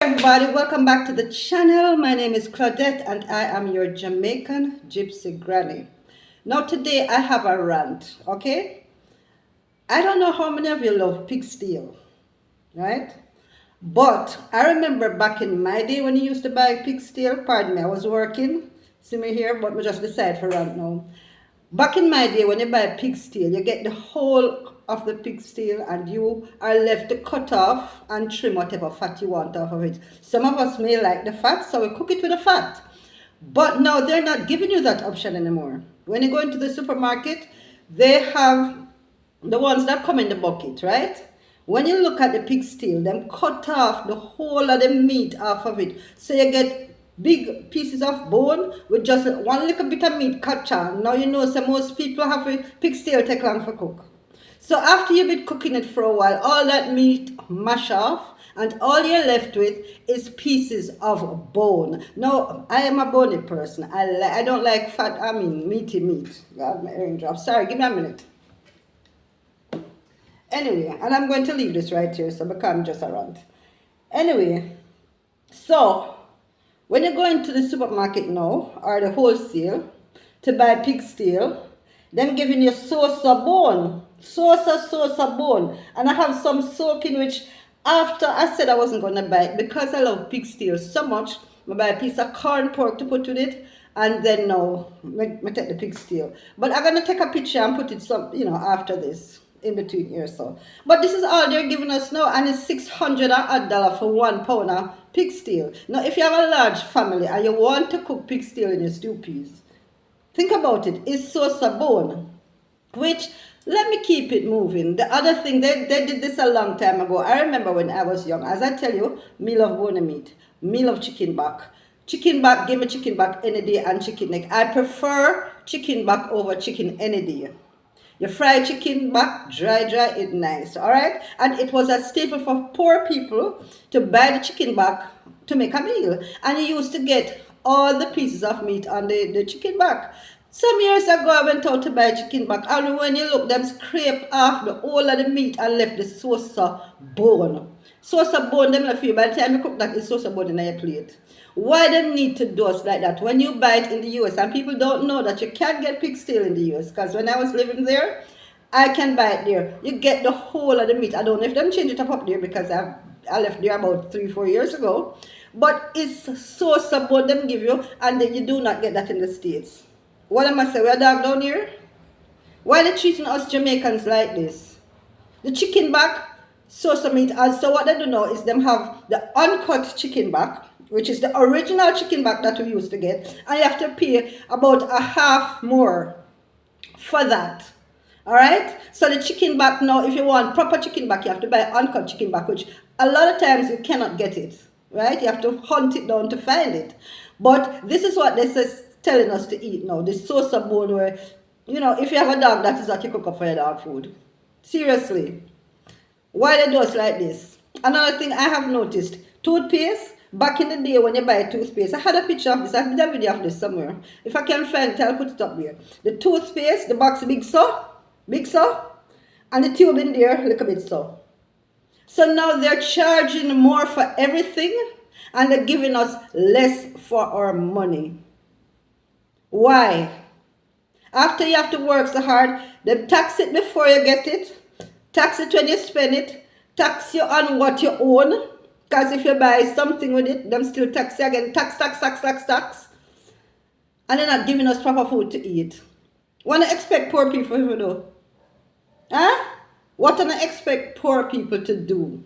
Everybody, welcome back to the channel. My name is Claudette and I am your Jamaican gypsy granny. Now today I have a rant, okay? I don't know how many of you love pig steel, right? But I remember back in my day when you used to buy pig steel, pardon me, I was working, see me here, but we just decide for rant now. Back in my day, when you buy pig steel, you get the whole of the pig steel and you are left to cut off and trim whatever fat you want off of it. Some of us may like the fat, so we cook it with the fat. But now they're not giving you that option anymore. When you go into the supermarket, they have the ones that come in the bucket, right? When you look at the pig steel, them cut off the whole of the meat off of it. So you get big pieces of bone with just one little bit of meat cut on. Now you know, so most people have a pig steel take long for cook. So after you've been cooking it for a while, all that meat mash off and all you're left with is pieces of bone. Now, I am a bony person. I don't like fat, meaty meat. God, my earring drop. Sorry, give me a minute. Anyway, and I'm going to leave this right here so become just a rant. Anyway, so when you go into the supermarket now, or the wholesale, to buy pig steel, them giving you sauce bone. Sauce bone. And I have some soaking which after I said I wasn't going to buy it, because I love pig steel so much, I buy a piece of corn pork to put with it, and then now, I take the pig steel. But I'm going to take a picture and put it after this, in between here, so. But this is all they're giving us now, and it's $600 for 1 pound of pig steel. Now, if you have a large family and you want to cook pig steel in your stew peas, think about it. It's sauce bone, which, let me keep it moving. The other thing, they did this a long time ago. I remember when I was young. As I tell you, me love bone meat. Me love chicken back. Chicken back, give me chicken back any day, and chicken neck. I prefer chicken back over chicken any day. You fry chicken back, dry, it's nice, alright? And it was a staple for poor people to buy the chicken back to make a meal. And you used to get all the pieces of meat on the chicken back. Some years ago, I went out to buy chicken back, and when you look, them scrape off the whole of the meat and left the sauce bone. Sauce bone, them left you. By the time you cook that, it's sauce bone in your plate. Why them need to do us like that? When you buy it in the US, and people don't know that you can't get pig steel in the US, because when I was living there, I can buy it there. You get the whole of the meat. I don't know if them change it up there, because I left there about 3-4 years ago. But it's sauce bone them give you, and then you do not get that in the States. What am I saying? We're dog down here? Why are they treating us Jamaicans like this? The chicken back, sauce meat, and so what they do now is them have the uncut chicken back, which is the original chicken back that we used to get, and you have to pay about a half more for that. Alright? So the chicken back now, if you want proper chicken back, you have to buy uncut chicken back, which a lot of times you cannot get it. Right? You have to hunt it down to find it. But this is what this is telling us to eat now. This sauce bone where, if you have a dog, that is what you cook up for your dog food. Seriously. Why they do us like this? Another thing I have noticed, toothpaste. Back in the day when you buy toothpaste, I had a picture of this. I did a video of this somewhere. If I can find it, I'll put it up there. The toothpaste, the box big so, and the tube in there, look a bit so. So now they're charging more for everything, and they're giving us less for our money. Why? After you have to work so hard, they tax it before you get it, tax it when you spend it, tax you on what you own, because if you buy something with it, them still tax you again, tax. And they're not giving us proper food to eat. What do you expect poor people to do? Huh? What do you expect poor people to do?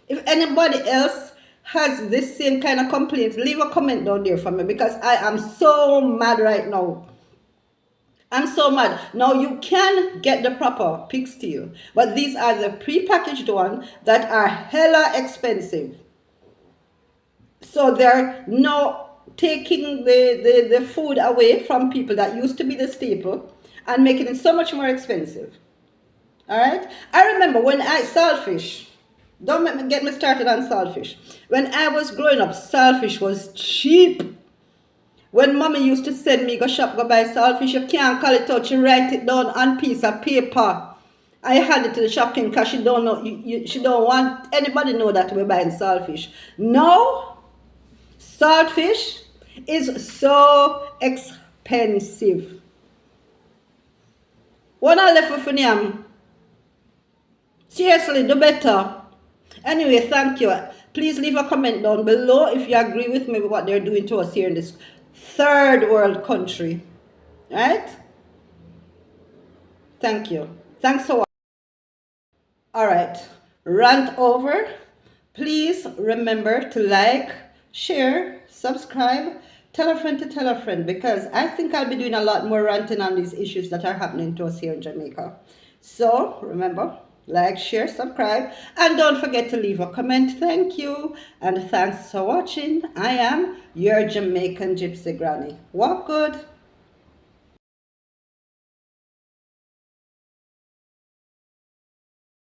If anybody else has this same kind of complaint, leave a comment down there for me, because I am so mad right now. I'm so mad. Now you can get the proper pig steel, but these are the pre-packaged ones that are hella expensive. So they're now taking the food away from people that used to be the staple and making it so much more expensive. Alright? I remember when saltfish. Don't get me started on saltfish. When I was growing up, saltfish was cheap. When mommy used to send me go shop, go buy saltfish, you can't call it out, you write it down on piece of paper. I hand it to the shopkeeper because she don't know. She don't want anybody know that we're buying saltfish. No, saltfish is so expensive. One I left for Funiam. Seriously, do better. Anyway, thank you. Please leave a comment down below if you agree with me with what they're doing to us here in this third world country. Right? Thank you. Thanks for watching. Alright. Rant over. Please remember to like, share, subscribe, tell a friend to tell a friend, because I think I'll be doing a lot more ranting on these issues that are happening to us here in Jamaica. So remember, like, share, subscribe, and don't forget to leave a comment. Thank you, and thanks for watching. I am your Jamaican Gypsy Granny. Walk good.